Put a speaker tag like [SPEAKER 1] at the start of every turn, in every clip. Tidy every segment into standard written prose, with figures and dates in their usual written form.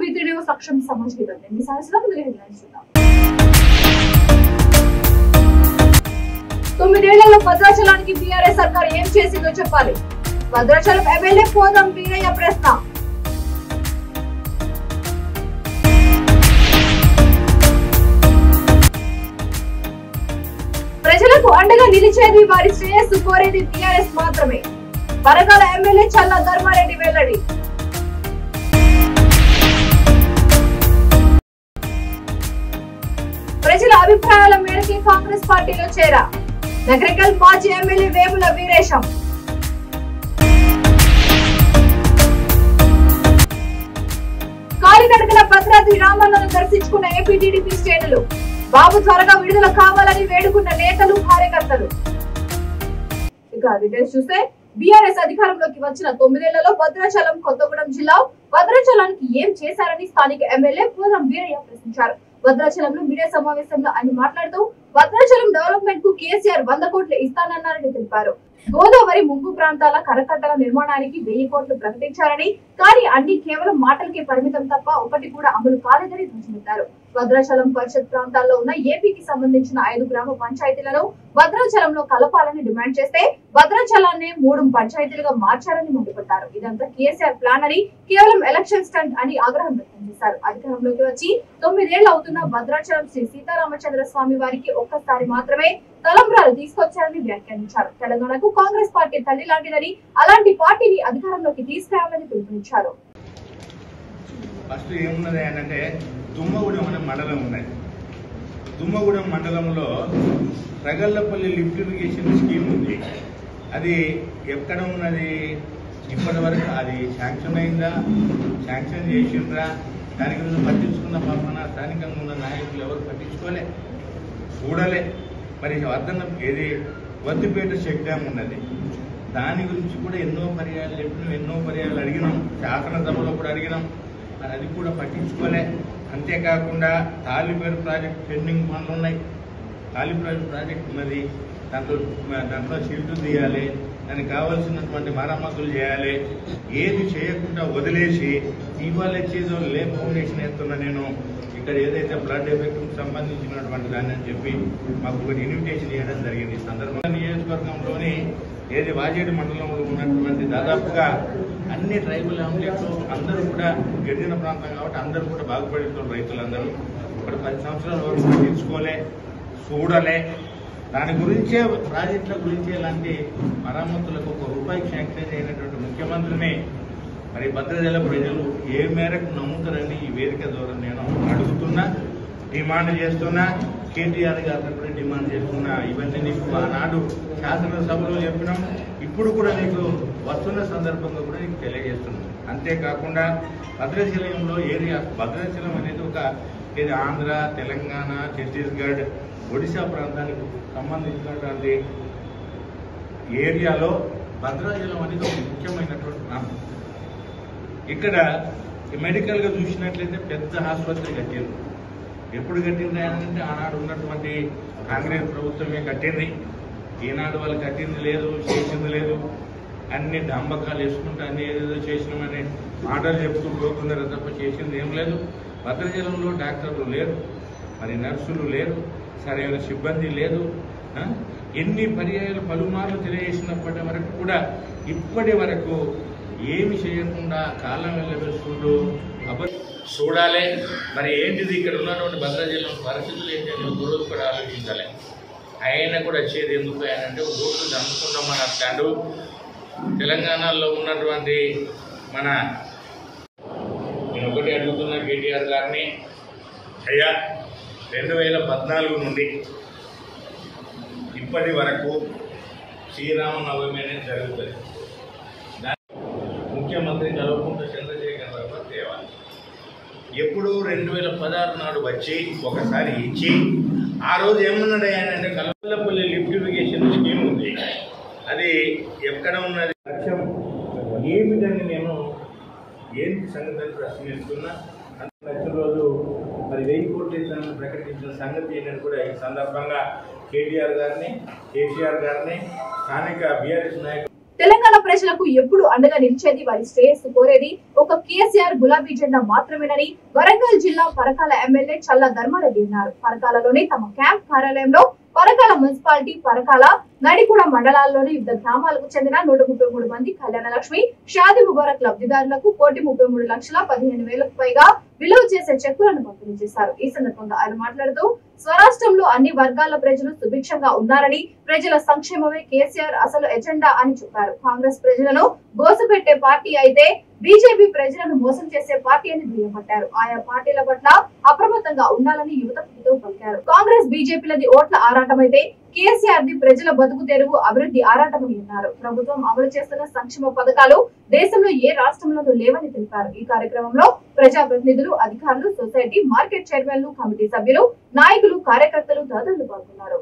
[SPEAKER 1] వీటిని సక్షం సమాజం ఎన్నిసార్లు ముందుగా హెడ్లైన్స్ చూద్దాం. 9 ఏళ్లలో భద్రాచలానికి బీఆర్ఎస్ సర్కార్ ఏం చేసిందో చెప్పాలి. భద్రాచలం ఎమ్మెల్యే పోదాం వీరయ్య ప్రశ్న. ప్రజలకు అండగా నిలిచేది వారి శ్రేయస్సు కోరేది బీఆర్ఎస్ మాత్రమే. వరంగల్ ఎమ్మెల్యే చల్లా ధర్మారెడ్డి వెల్లడి. ప్రజల అభిప్రాయాల మేరకు కాంగ్రెస్ పార్టీలో చేరా నగరికల్ మాజీ ఎమ్మెల్యే వేముల వీరేశం. కాలినడకన భద్రాద్రి రామన్నను దర్శించుకున్న ఏపీ టీడీపీ శ్రేణులు. బాబు త్వరగా విడుదల కావాలని వేడుకున్న నేతలు కార్యకర్తలు. ఇక డీటెయిల్స్ చూస్తే బీఆర్ఎస్ అధికారంలోకి వచ్చిన 9 ఏళ్లలో భద్రాచలం కొత్తగూడెం జిల్లా భద్రాచలానికి ఏం చేశారని స్థానిక ఎమ్మెల్యే పోదాం వీరయ్య ప్రశ్నించారు. భద్రాచలంలో మీడియా సమావేశంలో ఆయన మాట్లాడుతూ భద్రాచలం డెవలప్మెంట్ కు కేసీఆర్ 100 కోట్లు ఇస్తానన్నారని తెలిపారు. గోదావరి ముంపు ప్రాంతాల కరకట్టల నిర్మాణానికి 1000 కోట్లు ప్రకటించారని, కానీ అన్ని కేవలం మాటలకే పరిమితం తప్ప ఒకటి కూడా అమలు కాలేదని ధ్వజమెత్తారు. భద్రాచలం పరిషత్ ప్రాంతాల్లో ఉన్న ఏపీకి సంబంధించిన 5 గ్రామ పంచాయతీలను భద్రాచలంలో కలపాలని డిమాండ్ చేస్తే భద్రాచలాన్ని 3 పంచాయతీలుగా మార్చారని మండిపడ్డారు. ఇదంతా కేసీఆర్ ప్లాన్ అని, కేవలం ఎలక్షన్ స్టంట్ అని ఆగ్రహం వ్యక్తం చేశారు. అధికారంలోకి వచ్చి 9 ఏళ్లు అవుతున్న భద్రాచలం శ్రీ సీతారామచంద్ర స్వామి వారికి ఒక్కసారి మాత్రమే తలంబ్రాలు తీసుకొచ్చారని వ్యాఖ్యానించారు. తెలంగాణకు కాంగ్రెస్ పార్టీ తల్లి లాంటిదని, అలాంటి పార్టీని అధికారంలోకి తీసుకురావాలని పిలుపునిచ్చారు.
[SPEAKER 2] ఫస్ట్ ఏమున్నది అంటే దుమ్మగూడెం అనే మండలం ఉన్నది. దుమ్మగూడెం మండలంలో ప్రగల్లపల్లి లిఫ్ట్ ఇరిగేషన్ స్కీమ్ ఉంది. అది ఎక్కడ ఉన్నది? ఇప్పటి వరకు అది శాంక్షన్ అయిందా, శాంక్షన్ చేసిండ్రా, దాని గురించి పట్టించుకున్న పాపన స్థానికంగా ఉన్న నాయకులు ఎవరు పట్టించుకోలే, చూడలే. మరి ఏది వద్దిపేట చెక్ డ్యామ్ ఉన్నది, దాని గురించి కూడా ఎన్నో పర్యాలు చెప్పినాం, ఎన్నో పర్యాలు అడిగినాం, శాసనసభలో కూడా అడిగినాం, మరి అది కూడా పట్టించుకోలే. అంతేకాకుండా తాలిపేరు ప్రాజెక్ట్ పెండింగ్ పనులు ఉన్నాయి. తాలిపేరు ప్రాజెక్ట్ ఉన్నది, దాంట్లో షీల్డ్ తీయాలి, దానికి కావాల్సినటువంటి మరమ్మతులు చేయాలి. ఏది చేయకుండా వదిలేసి ఇవాళ చేదో లే ఫౌండేషన్ వేస్తున్నా నేను ఇక్కడ ఏదైతే బ్లడ్ ఎఫెక్ట్ సంబంధించినటువంటి దాన్ని అని చెప్పి మాకు ఒక ఇన్విటేషన్ ఇవ్వడం జరిగింది. ఈ సందర్భంగా నియోజకవర్గంలోని ఏది వాజేడు మండలంలో ఉన్నటువంటి దాదాపుగా అన్ని ట్రైబల్ ఆమ్లెట్లు అందరూ కూడా గిరిజన ప్రాంతం కాబట్టి అందరూ కూడా బాగుపడుతున్నారు. రైతులందరూ ఇప్పుడు 10 సంవత్సరాల వరకు తీర్చుకోలే, చూడలే. దాని గురించే ప్రాజెక్టుల గురించే ఇలాంటి మరమ్మతులకు ₹1 శాంక్షన్ అయినటువంటి ముఖ్యమంత్రిని మరి భద్రాచల ప్రజలు ఏ మేరకు నమ్ముతారని ఈ వేదిక ద్వారా నేను అడుగుతున్నా, డిమాండ్ చేస్తున్నా. కేటీఆర్ గారిని కూడా డిమాండ్ చేస్తున్నా. ఇవన్నీ నీకు ఆనాడు శాసనసభలో చెప్పినాం, ఇప్పుడు కూడా నీకు వస్తున్న సందర్భంగా కూడా నీకు తెలియజేస్తున్నాం. అంతేకాకుండా భద్రాచలంలో ఏరియా, భద్రాచలం అనేది ఒక ఇది ఆంధ్ర, తెలంగాణ, ఛత్తీస్గఢ్, ఒడిశా ప్రాంతానికి సంబంధించినటువంటి ఏరియాలో భద్రాచలం అనేది ఒక ముఖ్యమైనటువంటి ప్రాంతం. ఇక్కడ మెడికల్గా చూసినట్లయితే పెద్ద ఆసుపత్రి కట్టింది. ఎప్పుడు కట్టింది అంటే ఆనాడు ఉన్నటువంటి కాంగ్రెస్ ప్రభుత్వమే కట్టింది. ఈనాడు వాళ్ళు కట్టింది లేదు, చేసింది లేదు. అన్ని డంబకాలు వేసుకుంటూ అన్ని ఏదేదో చేసినామని మాటలు చెప్తూ పోతున్నారు తప్ప చేసింది ఏం లేదు. భద్రాచలంలో డాక్టర్లు లేరు, మరి నర్సులు లేరు, సరైన సిబ్బంది లేదు. ఎన్ని పర్యాయాలు పలుమార్లు తెలియజేసినప్పటి వరకు కూడా ఇప్పటి వరకు ఏమి చేయకుండా కాలం వెళ్ళబెట్టుకుంటూ చూడాలి. మరి ఏంటిది ఇక్కడ ఉన్నటువంటి భద్రాచలం పరిస్థితులు ఏంటంటే గురువు కూడా ఆలోచించాలి. ఆయన కూడా వచ్చేది ఎందుకు అంటే ఓట్లు నమ్ముకుంటామని అంటాడు. తెలంగాణలో ఉన్నటువంటి నేను ఒకటి అడుగుతున్న కేటీఆర్ గారిని, అయ్యా 2014 నుండి ఇప్పటి వరకు శ్రీరామనవమి అనేది జరుగుతుంది. ముఖ్యమంత్రి కల్వకుంట్ల చంద్రశేఖరరావు తేవాలి. ఎప్పుడు 2016 నాడు వచ్చి ఒకసారి ఇచ్చి ఆ రోజు ఏమన్నాడు ఆయన అంటే కల్వలపల్లి లిఫ్ట్ ఇరిగేషన్ స్కీమ్ ఉంది, అది ఎక్కడ ఉన్నది, లక్ష్యం ఏమిటని నేను ఏంటి సంగతి ప్రశ్నిస్తున్నా. లక్షల రోజు మరి 1000 కోట్లు ఇస్తానని ప్రకటించిన సంగతి ఏంటని కూడా ఈ సందర్భంగా కేటీఆర్ గారిని, కేసీఆర్ గారిని, స్థానిక బీఆర్ఎస్ నాయకులు
[SPEAKER 1] తెలంగాణ ప్రజలకు ఎప్పుడు అండగా నిలిచేది, వారి శ్రేయస్సు కోరేది ఒక కేసీఆర్ గులాబీ జెండా మాత్రమేనని వరంగల్ జిల్లా పరకాల ఎమ్మెల్యే చల్లా ధర్మారెడ్డి అన్నారు. పరకాలలోని తమ క్యాంప్ కార్యాలయంలో పరకాల మున్సిపాలిటీ, పరకాల, నడికూడ మండలాల్లోని వివిధ గ్రామాలకు చెందిన 133 మంది కళ్యాణ లక్ష్మి, షాదీ ముబారక్ లబ్ధిదారులకు 1,33,15,000కు పైగా విలువ చేసే చెక్కులను పంపిణీ చేశారు. ఈ సందర్భంగా ఆయన మాట్లాడుతూ స్వరాష్ట్రంలో అన్ని వర్గాల ప్రజలు సుభిక్షంగా ఉన్నారని, ప్రజల సంక్షేమమే కేసీఆర్ అసలు ఎజెండా అని చెప్పారు. కాంగ్రెస్ ప్రజలను గోసపెట్టే పార్టీ అయితే బీజేపీ ప్రజలను మోసం చేసే పార్టీ అని దుయ్యబట్టారు. ఆయా పార్టీల పట్ల అప్రమత్తంగా ఉండాలని యువతకు హితవు పలికారు. కాంగ్రెస్ బీజేపీలది ఓట్ల ఆరాటం అయితే కేసీఆర్ ది ప్రజల బతుకు తెరువు, అభివృద్ధి ఆరాటమని అన్నారు. ప్రభుత్వం అమలు చేస్తున్న సంక్షేమ పథకాలు దేశంలో ఏ రాష్ట్రంలోనూ లేవని తెలిపారు. ఈ కార్యక్రమంలో ప్రజాప్రతినిధులు, అధికారులు, సొసైటీ, మార్కెట్ చైర్మన్లు, కమిటీ సభ్యులు, నాయకులు, కార్యకర్తలు తదితరులు పాల్గొన్నారు.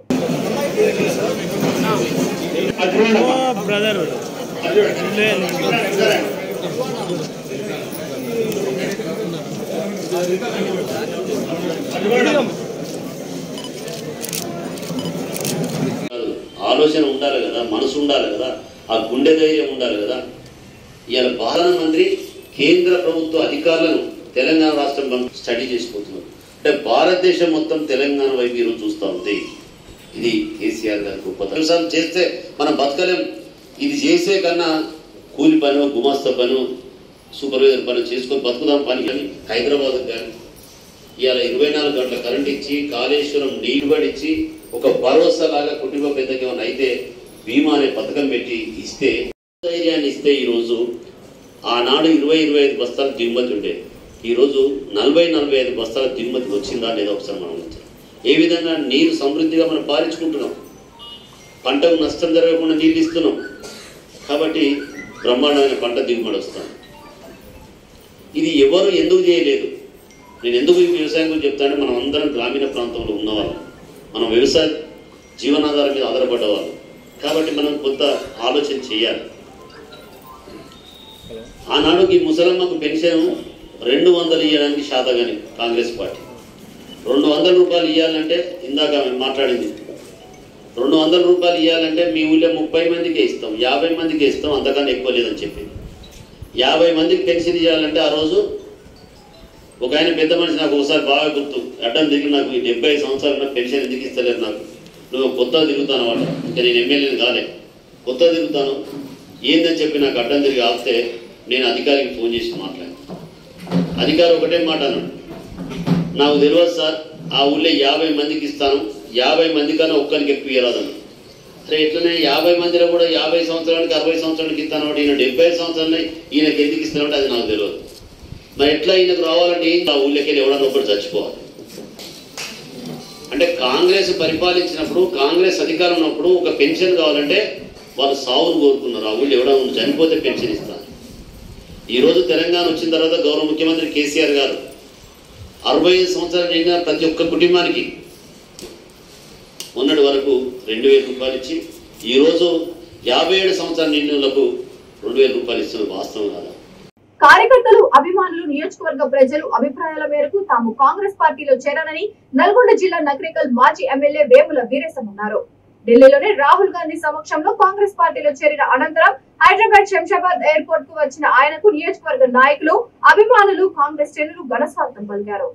[SPEAKER 3] ఆలోచన ఉండాలి కదా, మనసు ఉండాలి కదా, ఆ గుండె ధైర్యం ఉండాలి కదా. ఇవాళ ప్రధానమంత్రి కేంద్ర ప్రభుత్వ అధికారులను తెలంగాణ రాష్ట్రం స్టడీ చేసిపోతున్నారు. అంటే భారతదేశం మొత్తం తెలంగాణ వైపు ఈరోజు చూస్తూ ఉంది. ఇది కేసీఆర్ గారి గొప్పతనం. చేస్తే మనం బతకలేం. ఇది చేసే కన్నా కూలి పను, గుమాస్తా పను, సూపర్వైజర్ పని చేసుకొని బతుకుదాం పని. కానీ హైదరాబాద్ కానీ ఇవాళ 24 గంటల కరెంట్ ఇచ్చి, కాళేశ్వరం నీళ్లు పడిచ్చి, ఒక భరోసా లాగా కుటుంబ పెద్దకి ఏమైనా అయితే బీమా అనే పథకం పెట్టి ఇస్తే, ధైర్యాన్ని ఇస్తే ఈరోజు ఆనాడు 20-25 బస్తాలు దిగుమతి ఉండేది. ఈరోజు 40-45 బస్తాల దిగుమతి వచ్చిందా లేదా ఒకసారి మనం ఏ విధంగా నీరు సమృద్ధిగా మనం పారించుకుంటున్నాం, పంటకు నష్టం జరగకుండా నీళ్ళు ఇస్తున్నాం. కాబట్టి బ్రహ్మాండమైన పంట దిగుబడి వస్తాం. ఇది ఎవరు ఎందుకు చేయలేదు? నేను ఎందుకు ఈ వ్యవసాయం గురించి చెప్తానంటే, మనం అందరం గ్రామీణ ప్రాంతంలో ఉన్నవాళ్ళం, మనం వ్యవసాయ జీవనాధారం మీద ఆధారపడ్డవాళ్ళు. కాబట్టి మనం కొంత ఆలోచన చేయాలి. ఆనాడుకి ముసలమ్మకు పెన్షన్ 200 ఇవ్వడానికి శాతగాని కాంగ్రెస్ పార్టీ 200 రూపాయలు ఇవ్వాలంటే, ఇందాక మాట్లాడింది 200 రూపాయలు ఇవ్వాలంటే మీ ఊళ్ళో 30 మందికే ఇస్తాం, 50 మందికే ఇస్తాం, అంతకన్నా ఎక్కువ లేదని చెప్పింది. 50 మందికి పెన్షన్ ఇవ్వాలంటే ఆ రోజు ఒక ఆయన పెద్ద మనిషి నాకు ఒకసారి బాగా గుర్తు, అడ్డం తిరిగి నాకు 75 సంవత్సరాలు పెన్షన్ ఎందుకు ఇస్తలేదు, నాకు నువ్వు కొత్తగా తిరుగుతాను అన్నమాట. ఇంకా నేను ఎమ్మెల్యేని కాలే, కొత్తగా తిరుగుతాను ఏందని చెప్పి నాకు అడ్డం తిరిగి ఆపితే నేను అధికారికి ఫోన్ చేసి మాట్లాడాను. అధికారి ఒకటే మాట అన్నాడు, నాకు తెలియదు సార్, ఆ ఊళ్ళో 50 మందికి ఇస్తాను, 50 మంది కన్నా ఒక్కరికి ఎక్కువ ఇవ్వరాదన్నాడు. సరే ఇట్లనే 50 మందిలో కూడా 50 సంవత్సరానికి 60 సంవత్సరానికి ఇస్తాను, ఈయన 75 సంవత్సరాలు ఈయనకి ఎందుకు ఇస్తానంటే అది నాకు తెలియదు. మరి ఎట్లా ఈయనకు రావాలంటే ఆ ఊళ్ళోకి వెళ్ళి ఎవడన్నా ఒకటి చచ్చిపోవాలి. అంటే కాంగ్రెస్ పరిపాలించినప్పుడు, కాంగ్రెస్ అధికారం ఉన్నప్పుడు ఒక పెన్షన్ కావాలంటే వాళ్ళు సావును కోరుకున్నారు. ఆ ఊళ్ళో ఎవడన్నా చనిపోతే పెన్షన్ ఇస్తారు. ఈరోజు తెలంగాణ వచ్చిన తర్వాత గౌరవ ముఖ్యమంత్రి కేసీఆర్ గారు 65 సంవత్సరాలు నిండిన ప్రతి ఒక్క కుటుంబానికి మొన్నటి వరకు 2,000 రూపాయలు ఇచ్చి, ఈరోజు 57 సంవత్సరాల నిండినలకు 2,000 రూపాయలు ఇస్తున్న వాస్తవం కాదా?
[SPEAKER 1] కార్యకర్తలు, అభిమానులు, నియోజకవర్గ ప్రజలు అభిప్రాయాల మేరకు తాము కాంగ్రెస్ పార్టీలో చేరానని నల్గొండ జిల్లా నకరేకల్ మాజీ ఎమ్మెల్యే వేముల వీరేశం అన్నారు. ఢిల్లీలోని రాహుల్ గాంధీ సమక్షంలో కాంగ్రెస్ పార్టీలో చేరిన అనంతరం హైదరాబాద్ శంషాబాద్ ఎయిర్పోర్ట్ కు వచ్చిన ఆయనకు నియోజకవర్గ నాయకులు, అభిమానులు, కాంగ్రెస్ శ్రేణులు ఘన స్వాగతం పలికారు.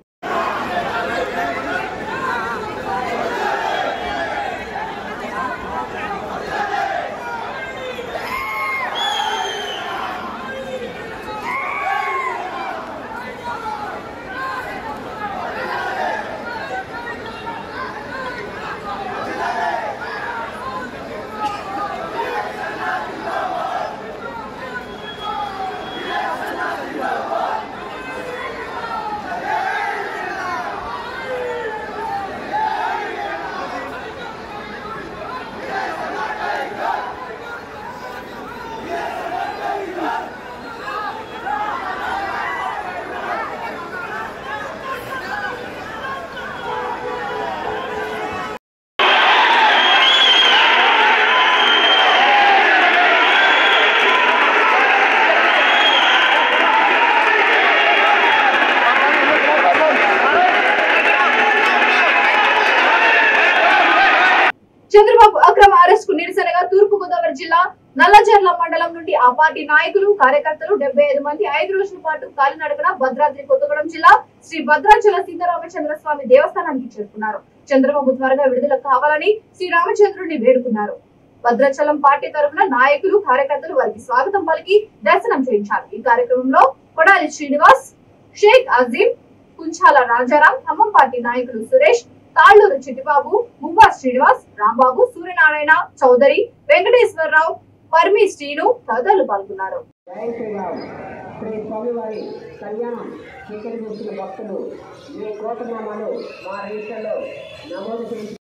[SPEAKER 1] చంద్రబాబు అక్రమ అరెస్ట్ కు నిరసన చివరగా తూర్పు గోదావరి జిల్లా నల్లజర్ల మండలం నుండి ఆ పార్టీ నాయకులు కార్యకర్తలు 75 మంది 5 రోజుల పాటు కాలినడకన భద్రాద్రి కొత్తగూడెం జిల్లా శ్రీ భద్రాచల సీతారామచంద్ర స్వామి దేవస్థానానికి చేరుకున్నారు. చంద్రబాబు త్వరగా విడుదల కావాలని శ్రీరామచంద్రుడిని వేడుకున్నారు. భద్రాచలం పార్టీ తరఫున నాయకులు కార్యకర్తలు వారికి స్వాగతం పలికి దర్శనం చేయించారు. ఈ కార్యక్రమంలో కొడాలి శ్రీనివాస్, షేక్ అజీం, కుంచాల రాజారాం, ఖమ్మం పార్టీ నాయకులు సురేష్, తాళ్లూరు చిట్టిబాబు, మువ్వా శ్రీనివాస్, రాంబాబు, సూర్యనారాయణ చౌదరి, వెంకటేశ్వరరావు, పర్మి శ్రీను తదితరులు పాల్గొన్నారు.
[SPEAKER 4] స్వామివారి కళ్యాణం స్వీకరించిన భక్తులు మీ కోటనామాలు మా రిజిస్టర్లో నమోదు చేసి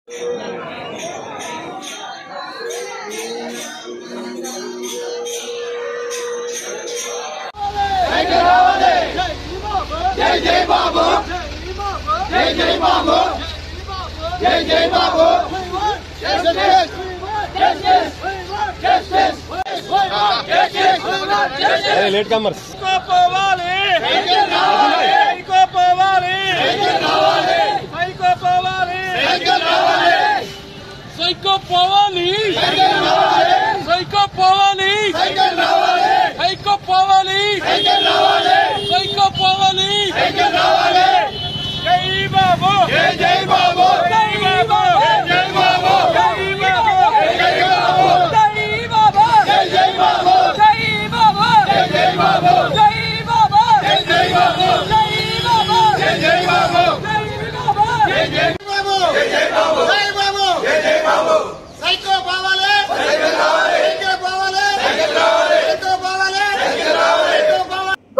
[SPEAKER 5] latecomers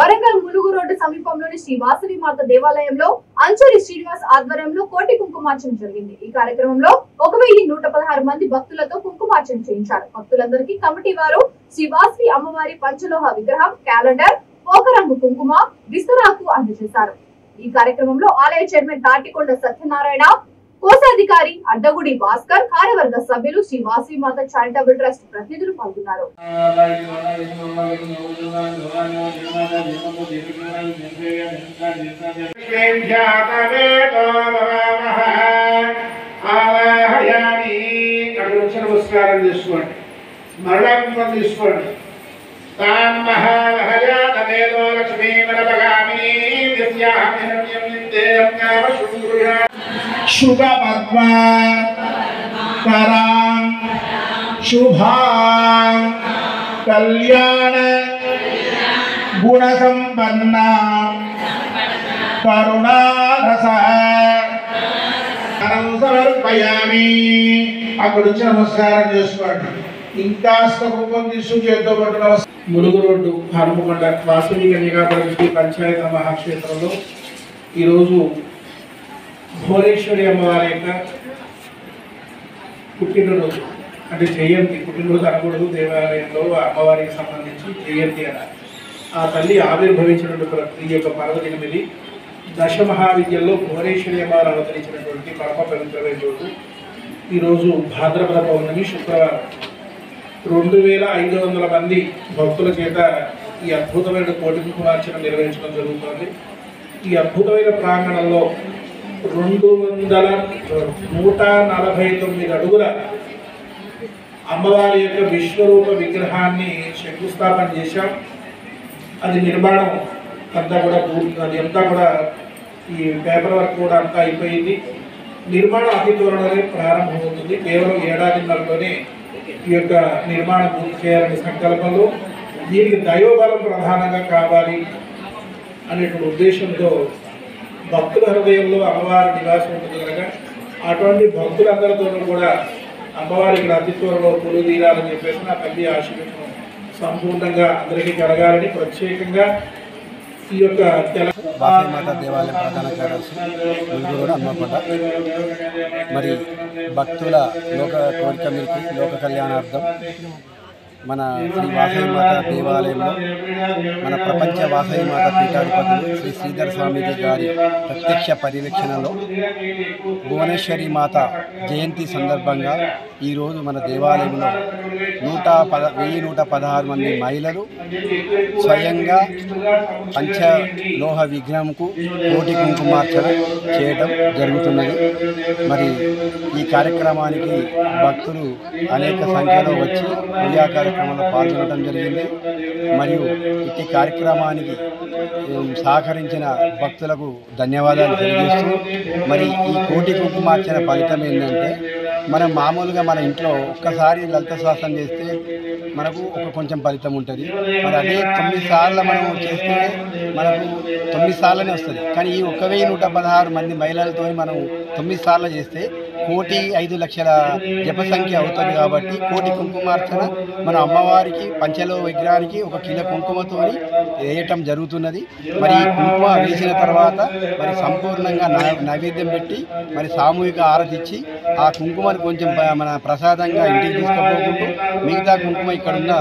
[SPEAKER 1] Warangal Mulugu road సమీపంలోని శ్రీ వాసవి మాత దేవాలయంలో అంచలి శ్రీనివాస్ ఆధ్వర్యంలో కోటి కుంకుమార్చన జరిగింది. ఈ కార్యక్రమంలో 1116 మంది భక్తులతో కుంకుమార్చన చేయించారు. భక్తులందరికీ కమిటీ వారు శ్రీ వాసవి అమ్మవారి పంచలోహ విగ్రహం, క్యాలెండర్, పోకరంగు కుంకుమ, విస్తరాకు అందజేశారు. ఈ కార్యక్రమంలో ఆలయ చైర్మన్ తాటికొండ సత్యనారాయణ, కోశాధికారి అడ్డగుడి భాస్కర్, కార్యవర్గ సభ్యులు, శ్రీ వాసవి మాత చారిటబుల్ ట్రస్ట్ ప్రతినిధులు పాల్గొన్నారు.
[SPEAKER 6] నమస్కారం చేసుకోండి, మరణం తీసుకోండి. శుభపద్మా కరాం శుభాం కళ్యాణ గుణసంపన్నా కరుణారస సమర్పయామి. అక్కడ వచ్చి నమస్కారం చేసుకోండి. ఇంకాస్త కుంకుమ తీసుకు చేతితో పట్టు. ములుగు రోడ్డు హనుమకొండ వాసవి కన్యకాపరమేశ్వరి పంచాయత మహాక్షేత్రంలో ఈరోజు భువనేశ్వరి అమ్మవారి యొక్క పుట్టినరోజు, అంటే జయంతి. పుట్టినరోజు అనకూడదు, దేవాలయంలో అమ్మవారికి సంబంధించి జయంతి అన్నారు. ఆ తల్లి ఆవిర్భవించినటువంటి ఈ యొక్క పర్వదినం ఇది. దశ మహావిద్యల్లో భువనేశ్వరి అమ్మవారు అవతరించినటువంటి పరమ పవిత్రమైన రోజు. ఈరోజు భాద్రపద పౌర్ణమి శుక్రవారం. 2500 మంది భక్తుల చేత ఈ అద్భుతమైన కోటి కుంకుమార్చన నిర్వహించడం జరుగుతుంది. ఈ అద్భుతమైన ప్రాంగణంలో 149 అడుగుల అమ్మవారి యొక్క విశ్వరూప విగ్రహాన్ని శంకుస్థాపన చేశాం. అది నిర్మాణం అంతా కూడా అంతా కూడా ఈ పేపర్ వర్క్ కూడా అంతా అయిపోయింది. నిర్మాణం అతి త్వరలోనే ప్రారంభమవుతుంది. కేవలం ఏడాదిన్నరలోనే ఈ యొక్క నిర్మాణం పూర్తి చేయాలనే సంకల్పంలో, దీనికి దైవబలం ప్రధానంగా కావాలి అనేటువంటి ఉద్దేశంతో భక్తుల హృదయంలో అమ్మవారి నివాసం ఉంటుంది కనుక అటువంటి భక్తులందరితోనూ కూడా అమ్మవారి ఇక్కడ అతి త్వరలో కొలువు తీరాలని చెప్పేసి నా తల్లి ఆశీర్వచనం సంపూర్ణంగా అందరికీ కలగాలని ప్రత్యేకంగా ఈ యొక్క
[SPEAKER 5] వాసవి మాత దేవాలయం ప్రధాన కార్యదర్శి ములుగు హనుమకొండ. మరి భక్తుల లోక కోరిక మేరకు లోక కళ్యాణార్థం మన శ్రీ వాసవి మాత దేవాలయంలో మన ప్రపంచ వాసవి మాత పీఠాధిపతులు శ్రీ శ్రీధర స్వామిజీ గారి ప్రత్యక్ష పర్యవేక్షణలో భువనేశ్వరి మాత జయంతి సందర్భంగా ఈరోజు మన దేవాలయంలో 1116 మంది మహిళలు స్వయంగా పంచలోహ విగ్రహంకు కోటి కుంకుమార్చన చేయడం జరుగుతున్నది. మరి ఈ కార్యక్రమానికి భక్తులు అనేక సంఖ్యలో వచ్చి పూజా కార్యక్రమంలో పాల్గొనడం జరిగింది. మరియు ఇట్టి కార్యక్రమానికి సహకరించిన భక్తులకు ధన్యవాదాలు తెలియజేస్తూ, మరి ఈ కోటి కుంకుమార్చన ఫలితం ఏంటంటే, మనం మామూలుగా మన ఇంట్లో ఒక్కసారి లలిత శ్వాసం చేస్తే మనకు కొంచెం ఫలితం ఉంటుంది. మరి అదే 9 సార్లు మనం చేస్తే మనకు 9 సార్లనే వస్తుంది. కానీ ఈ 1116 మంది మహిళలతో మనం 9 సార్లు చేస్తే 1,05,00,000 జప సంఖ్య అవుతుంది. కాబట్టి కోటి కుంకుమార్చన మన అమ్మవారికి పంచలో విగ్రహానికి 1 కిలో కుంకుమతో వేయటం జరుగుతున్నది. మరి ఈ కుంకుమ వేసిన తర్వాత మరి సంపూర్ణంగా నైవేద్యం పెట్టి మరి సామూహిక ఆరతి ఇచ్చి ఆ కుంకుమను కొంచెం మన ప్రసాదంగా ఇంటికి తీసుకుపోకుంటూ మిగతా కుంకుమ ఇక్కడున్న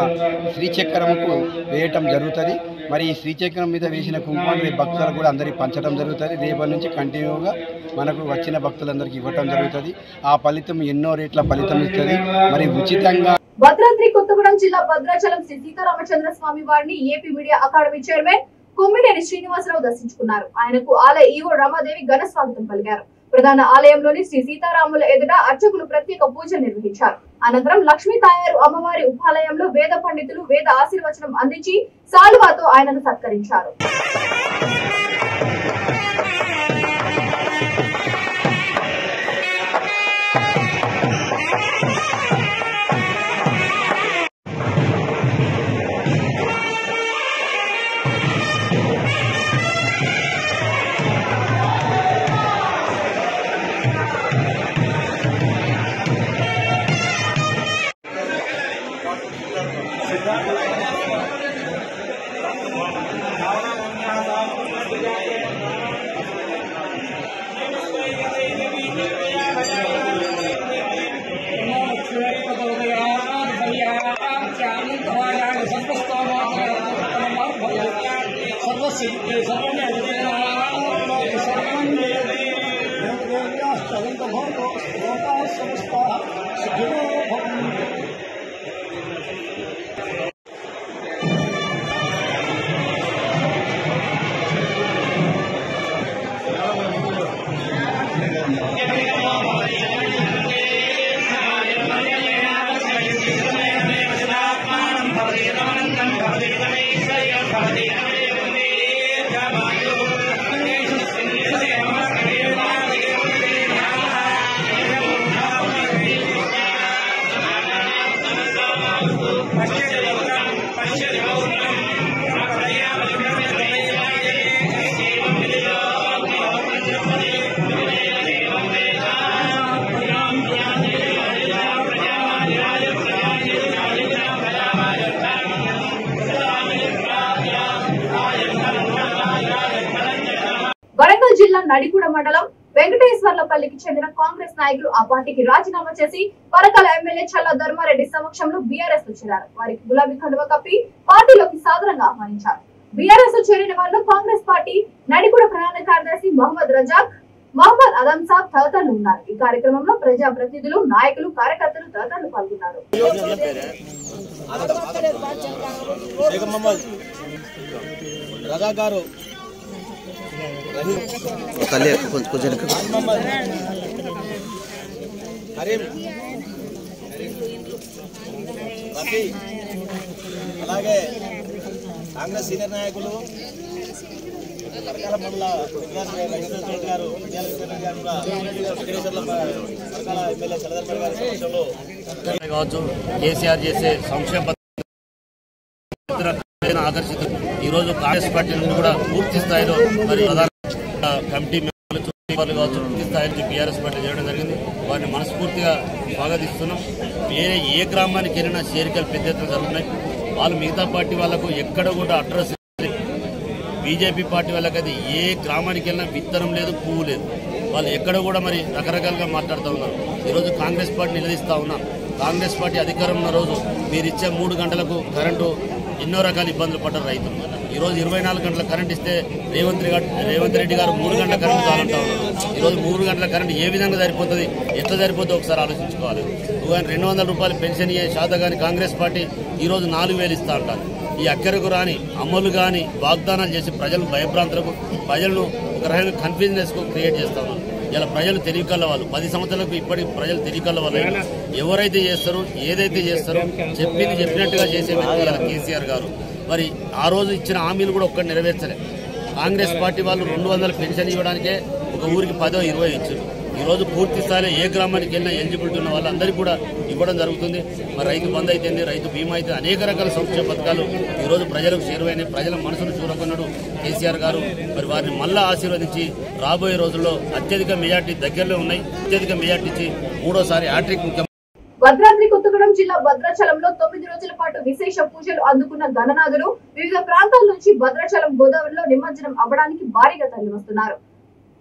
[SPEAKER 5] శ్రీచక్రముకు వేయటం జరుగుతుంది. మరి ఈ శ్రీచక్రం మీద వేసిన కుంకుమను రేపు భక్తులకు కూడా అందరికీ పంచడం జరుగుతుంది. రేపటి నుంచి కంటిన్యూగా మనకు వచ్చిన భక్తులందరికీ ఇవ్వటం జరుగుతుంది. ఆ ఫలితం ఎన్నో రేట్ల ఫలితం ఇస్తుంది. మరి ఉచితంగా
[SPEAKER 1] భద్రాద్రి కొత్తగూడెం జిల్లా భద్రాచలం శ్రీ సీతారామచంద్ర స్వామి వారిని AP media academy chairman Kommineni Srinivasarao దర్శించుకున్నారు. ఆయనకు ఆలయ ఈవో రమాదేవి ఘన స్వాగతం పలికారు. ప్రధాన ఆలయంలోని శ్రీ సీతారాముల ఎదుట అర్చకులు ప్రత్యేక పూజలు నిర్వహించారు. అనంతరం లక్ష్మీ తాయారు అమ్మవారి ఉపాలయంలో వేద పండితులు వేద ఆశీర్వచనం అందించి సాలువాతో ఆయనను సత్కరించారు. వరంగల్ జిల్లా నడికూడ మండలం వెంకటేశ్వర్లపల్లికి చెందిన కాంగ్రెస్ నాయకులు ఆ పార్టీకి రాజీనామా చేసి పరకాల ఎమ్మెల్యే చల్లా ధర్మారెడ్డి సమక్షంలో బీఆర్ఎస్ లో చేరారు. వారికి గులాబీ కండువ కప్పి పార్టీలోకి సాదరంగా ఆహ్వానించారు. బీఆర్ఎస్ లో చేరిన వారిలో కాంగ్రెస్ పార్టీ నడికూడ ప్రధాన కార్యదర్శి మహమ్మద్ రజాక్, మహమ్మద్ అదం సాబ్ తదితరులు ఉన్నారు. ఈ కార్యక్రమంలో ప్రజా ప్రతినిధులు, నాయకులు, కార్యకర్తలు తదితరులు పాల్గొన్నారు.
[SPEAKER 7] అలాగే కాంగ్రెస్ సీనియర్ నాయకులు పరకాల మండల గారు పరకాల ఎమ్మెల్యే చలదర్పల్లి గారి సమక్షంలో
[SPEAKER 3] కావచ్చు, కేసీఆర్ చేసే సంక్షేమ ఆకర్షిత ఈరోజు కాంగ్రెస్ పార్టీ నుండి కూడా పూర్తి స్థాయిలో మరి ప్రధాన కమిటీ మెంబర్లు కావచ్చు పూర్తి స్థాయిలో బీఆర్ఎస్ పార్టీ చేయడం జరిగింది. వారిని మనస్ఫూర్తిగా స్వాగతిస్తున్నాం. వేరే ఏ గ్రామానికి వెళ్ళినా చేరికలు పెద్ద ఎత్తున జరుగుతున్నాయి. వాళ్ళు మిగతా పార్టీ వాళ్ళకు ఎక్కడ కూడా అడ్రస్ బీజేపీ పార్టీ వాళ్ళకైతే ఏ గ్రామానికి వెళ్ళినా విత్తనం లేదు, పువ్వు లేదు. వాళ్ళు ఎక్కడ కూడా మరి రకరకాలుగా మాట్లాడుతూ ఉన్నారు. ఈరోజు కాంగ్రెస్ పార్టీ నిలదీస్తూ ఉన్నాం. కాంగ్రెస్ పార్టీ అధికారం ఉన్న రోజు మీరు ఇచ్చే 3 గంటలకు కరెంటు ఎన్నో రకాల ఇబ్బందులు పడ్డారు రైతులు. ఈరోజు 24 గంటల కరెంట్ ఇస్తే రేవంత్ రెడ్డి గారు 3 గంటల కరెంట్ చాలంటా ఉన్నారు. ఈరోజు 3 గంటల కరెంట్ ఏ విధంగా సరిపోతుంది, ఎట్లా సరిపోతుందో ఒకసారి ఆలోచించుకోవాలి. 200 రూపాయలు పెన్షన్ ఇచ్చే శాతగాని కాంగ్రెస్ పార్టీ ఈరోజు 4000 ఇస్తా అంటారు. ఈ అక్కరకు రాని అమలు కానీ వాగ్దానాలు చేసి ప్రజలను భయభ్రాంతులకు, ప్రజలను ఒక రకమైన కన్ఫ్యూజనెస్ క్రియేట్ చేస్తా ఉన్నారు. ఇలా ప్రజలు తెలివికల్ల వాళ్ళు 10 సంవత్సరాలకు ఇప్పటికి ప్రజలు తెలివికల్ల వాళ్ళు ఎవరైతే చేస్తారో ఏదైతే చేస్తారో చెప్పినట్టుగా చేసే వ్యక్తి ఇలా కేసీఆర్ గారు. మరి ఆ రోజు ఇచ్చిన హామీలు కూడా ఒక్కటి నెరవేర్చలే. కాంగ్రెస్ పార్టీ వాళ్ళు 200 పెన్షన్ ఇవ్వడానికే ఒక ఊరికి 10-20 ఇచ్చారు. ఈరోజు పూర్తి స్థాయిలో ఏ గ్రామానికి వెళ్ళినా ఎలిజిబిలిటీ ఉన్న వాళ్ళందరికీ కూడా ఇవ్వడం జరుగుతుంది. మరి రైతు బంధు అయితేంది, రైతు బీమా అయితే అనేక రకాల సంక్షేమ పథకాలు ఈరోజు ప్రజలకు చేరువైనాయి. ప్రజల మనసును చూరకొన్నాడు కేసీఆర్ గారు. మరి వారిని మళ్ళా ఆశీర్వదించి రాబోయే రోజుల్లో అత్యధిక మెజార్టీ దగ్గరలో ఉన్నాయి. అత్యధిక మెజార్టీ ఇచ్చి 3వ హ్యాట్రిక్ ముఖ్యమంత్రి.
[SPEAKER 1] భద్రాద్రి కొత్తగూడెం జిల్లా భద్రాచలంలో 9 రోజుల పాటు విశేష పూజలు అందుకున్న గణనాథులు వివిధ ప్రాంతాల నుంచి భద్రాచలం గోదావరిలో నిమజ్జనం అవ్వడానికి భారీగా తరలివస్తున్నారు.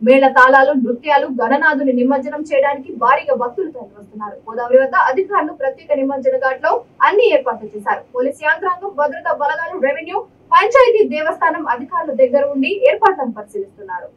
[SPEAKER 1] మేళ తాళాలు, నృత్యాలు, గణనాథుని నిమజ్జనం చేయడానికి భారీగా భక్తులు తరలివస్తున్నారు. గోదావరి వద్ద అధికారులు ప్రత్యేక నిమజ్జన ఘాట్లో అన్ని ఏర్పాట్లు చేశారు. పోలీసు యంత్రాంగం, భద్రతా బలగాలు, రెవెన్యూ, పంచాయతీ, దేవస్థానం అధికారుల దగ్గర ఉండి ఏర్పాట్లను పరిశీలిస్తున్నారు.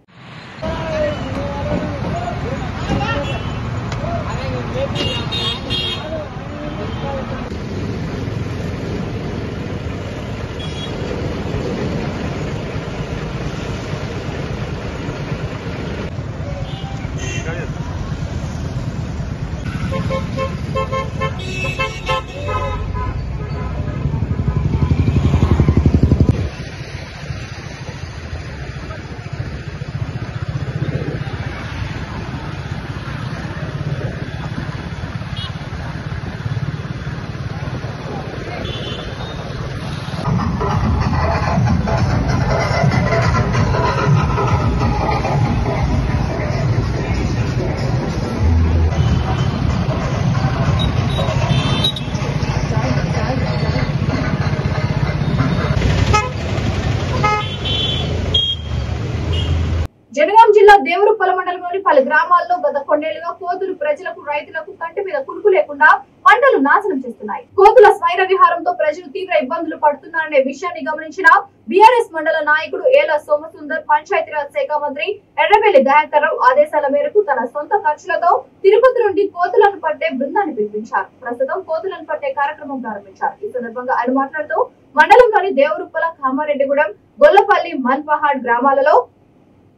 [SPEAKER 1] జనగాం జిల్లా దేవరుప్పల మండలంలోని పలు గ్రామాల్లో గత కొన్నేళ్లుగా కోతులు ప్రజలకు, రైతులకు కంటి మీద కునుకు లేకుండా పంటలు నాశనం చేస్తున్నాయి. కోతుల స్వైర విహారంతో ప్రజలు తీవ్ర ఇబ్బందులు పడుతున్నారనే విషయాన్ని గమనించిన బీఆర్ఎస్ మండల నాయకుడు ఏల సోమసుందర్, పంచాయతీరాజ్ శాఖ మంత్రి ఎర్రబెల్లి దయాకర్రావు ఆదేశాల మేరకు తన సొంత ఖర్చులతో తిరుపతి నుండి కోతులను పట్టే బృందాన్ని పిలిపించారు. ప్రస్తుతం కోతులను పట్టే కార్యక్రమం ప్రారంభించారు. ఈ సందర్భంగా ఆయన మాట్లాడుతూ మండలంలోని దేవరుప్పల, కామారెడ్డిగూడెం, గొల్లపల్లి, మన్పహాడ్ గ్రామాలలో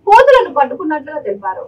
[SPEAKER 1] కోతులను పట్టుకున్నట్లుగా తెలిపారు.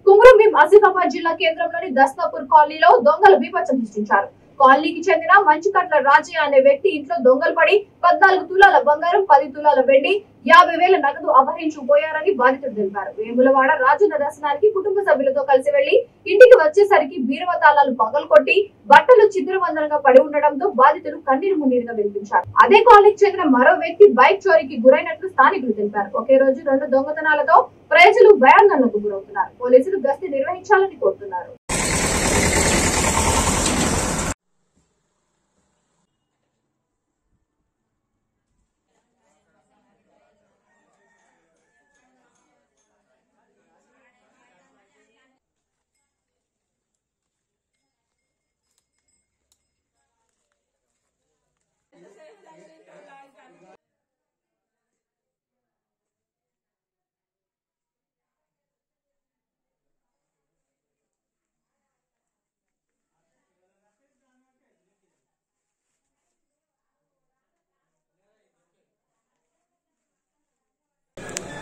[SPEAKER 1] కుమ్రంభీం ఆసిఫాబాద్ జిల్లా కేంద్రంలోని దస్తాపూర్ కాలనీలో దొంగలు బీభత్సం సృష్టించారు. కాలనీకి చెందిన మంచికట్ల రాజయ్య అనే వ్యక్తి ఇంట్లో దొంగలు పడి 14 తులాల బంగారం, 10 తులాల వెండి, 50,000 నగదు అపహరించుకుపోయారని బాధితుడు తెలిపారు. వేములవాడ రాజన్న దర్శనానికి కుటుంబ సభ్యులతో కలిసి వెళ్లి ఇంటికి వచ్చేసరికి బీరువా తాళాలు పగలకొట్టి బట్టలు చిందరవందరగా పడి ఉండడంతో బాధితులు కన్నీరు మున్నీరుగా వినిపించారు. అదే కాలనీకి చెందిన మరో వ్యక్తి బైక్ చోరీకి గురైనట్లు స్థానికులు తెలిపారు. ఒకే రోజు 2 దొంగతనాలతో ప్రజలు భయాందోళనకు గురవుతున్నారు. పోలీసులు గస్తీ నిర్వహించాలని కోరుతున్నారు.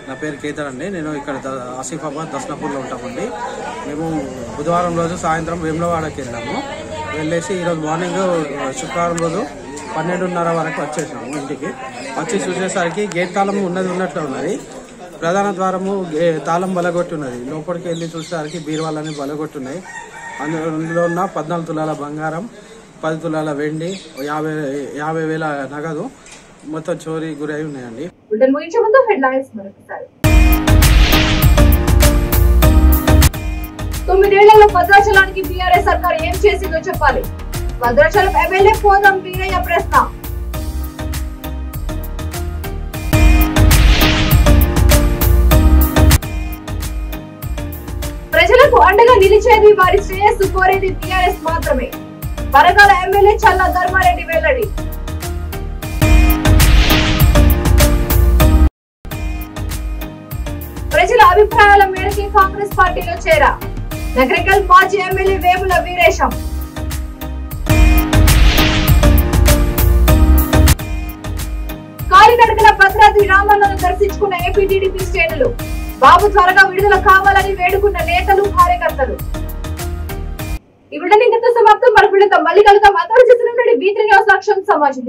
[SPEAKER 8] నా పేరు కేతన్ అండి. నేను ఇక్కడ ఆసిఫాబాద్ దస్నాపూర్లో ఉంటామండి. మేము బుధవారం రోజు సాయంత్రం వేములవాడకి వెళ్ళాము. వెళ్ళేసి ఈరోజు మార్నింగ్ శుక్రవారం రోజు 12:30 వరకు వచ్చేసాము ఇంటికి. వచ్చి చూసేసరికి గేట్ తాళం ఉన్నట్లు ఉన్నది. ప్రధాన ద్వారము తాళం బలగొట్టి ఉన్నది. లోపలికి వెళ్ళి చూసేసరికి బీరువాళ్ళని బలగొట్టున్నాయి. అందులో ఉన్న 14 తులాల బంగారం, 10 తులాల వెండి, 50,000 నగదు మొత్తం చోరీ గురై ఉన్నాయండి.
[SPEAKER 1] 9 ఏళ్లలో భద్రాచలానికి బీఆర్ఎస్ సర్కార్ ఏం చేసిందో చెప్పాలి. భద్రాచలం ఎమ్మెల్యే పోదం వీరయ్య ప్రశ్న. ప్రజలకు అండగా నిలిచేది, వారి శ్రేయస్సు కోరేది బీఆర్ఎస్ మాత్రమే. వరంగల్ ఎమ్మెల్యే చల్లా ధర్మారెడ్డి వెల్లడి. ప్రజల అభిప్రాయాల మేరకు కాంగ్రెస్ పార్టీలో చేరా నగరికల్ మాజీ ఎమ్మెల్యే వేముల వీరేశం. కాలినడకన భద్రాద్రి రామన్నను దర్శించుకున్న ఏపీ టీడీపీ శ్రేణులు. బాబు త్వరగా విడుదల కావాలని వేడుకున్న నేతలు, కార్యకర్తలు. ఈ విడని ఇంతతో సమాప్తం. మరొక మళ్ళీ కలుద్దాం. అందరూ చేసిన B3 న్యూస్ లక్ష్యం సమాజం.